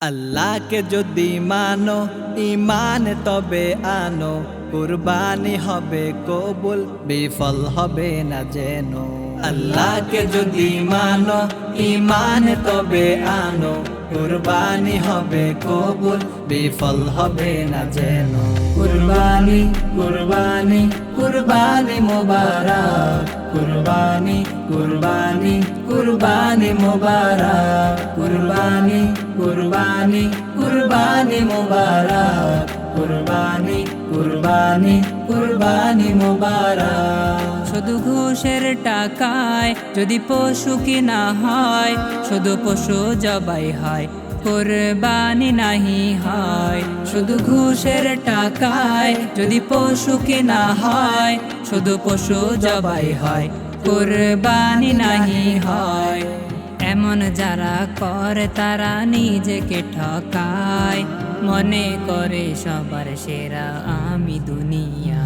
আল্লাহকে যদি মানো ঈমান তবে আনো, কুরবানি হবে কবুল, বিফল হবে না যেন। আল্লাহকে যদি মানো ঈমান তবে আনো, কুরবানি হবে কবুল, বিফল হবে না যেন। কুরবানি কুরবানি কুরবানি মোবারক, কুরবানি কুরবানি কুরবানি মোবারক, কুরবানি কুরবানি কুরবানি মোবারক, কুরবানি কুরবানি কুরবানি মোবারক। শুধু ঘুষের টাকায় যদি পশু কিনা হয়, শুধু পশু জবাই হয়, কুরবানি নাহি হয়। শুধু ঘুষের টাকায় যদি পশু কিনা হয়, শুধু পশু জবাই হয়, কুরবানি নাহি হয়। এমন যারা করে তারা নিজেকে ঠকায়, মনে করে সবার সেরা আমি দুনিয়া।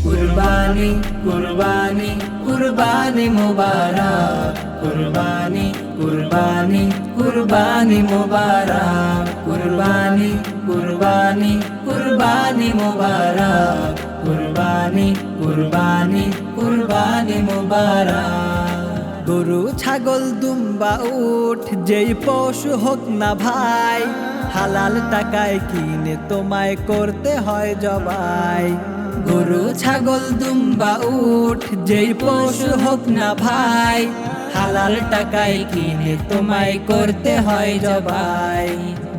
কুরবানি কুরবানি কুরবানি মোবারক, কুরবানি কুরবানি কুরবানি মোবারক, কুরবানি কুরবানি কুরবানি মোবারক, কুরবানি কুরবানি কুরবানি মোবারক। গরু ছাগল দুম্বা উট যেই পশু হোক না ভাই, হালাল টাকায় কিনে তোমায় করতে হয় জবাই। গরু ছাগল দুম্বা উট যেই পশু হোক না ভাই, হালাল টাকায় কিনে তোমায় করতে হয় জবাই।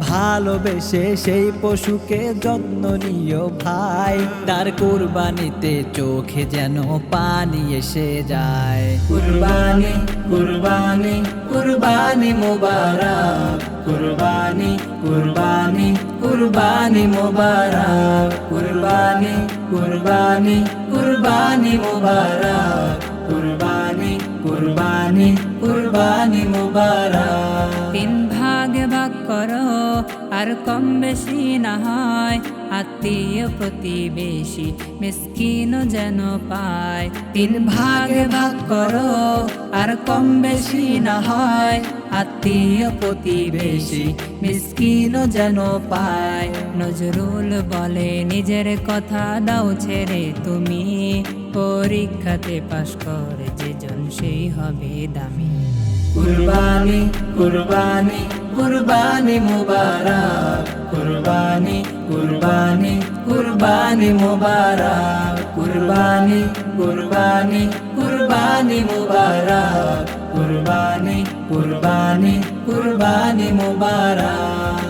ভালোবেসে সেই পশুকে যত্ন নিও ভাই, তার কুরবানিতে চোখে যেন পানি এসে যায়। কুরবানি কুরবানি কুরবানি মোবারক, কুরবানি কুরবানি কুরবানি মোবারক, কুরবানি কুরবানি কুরবানি মোবারক, কুরবানি কুরবানি কুরবানি মোবারক। তিন ভাগে ভাগ করো আর কম বেশি না হয়, আত্মীয় প্রতিবেশী মিসকিন যেন পায়। তিন ভাগে ভাগ করো আর কম বেশি না হয়, আত্মীয় প্রতিবেশী মিসকিন যেন পায়। নজরুল বলে নিজের কথা দাও ছেড়ে তুমি, পরীক্ষাতে পাশ করে যেজন সেই হবে দামি। কুরবানি কুরবানি কুরবানি মোবারক, কুরবানি কুরবানি কুরবানি মোবারক, কুরবানি কুরবানি কুরবানি মোবারক, কুরবানি কুরবানি কুরবানি মোবারক।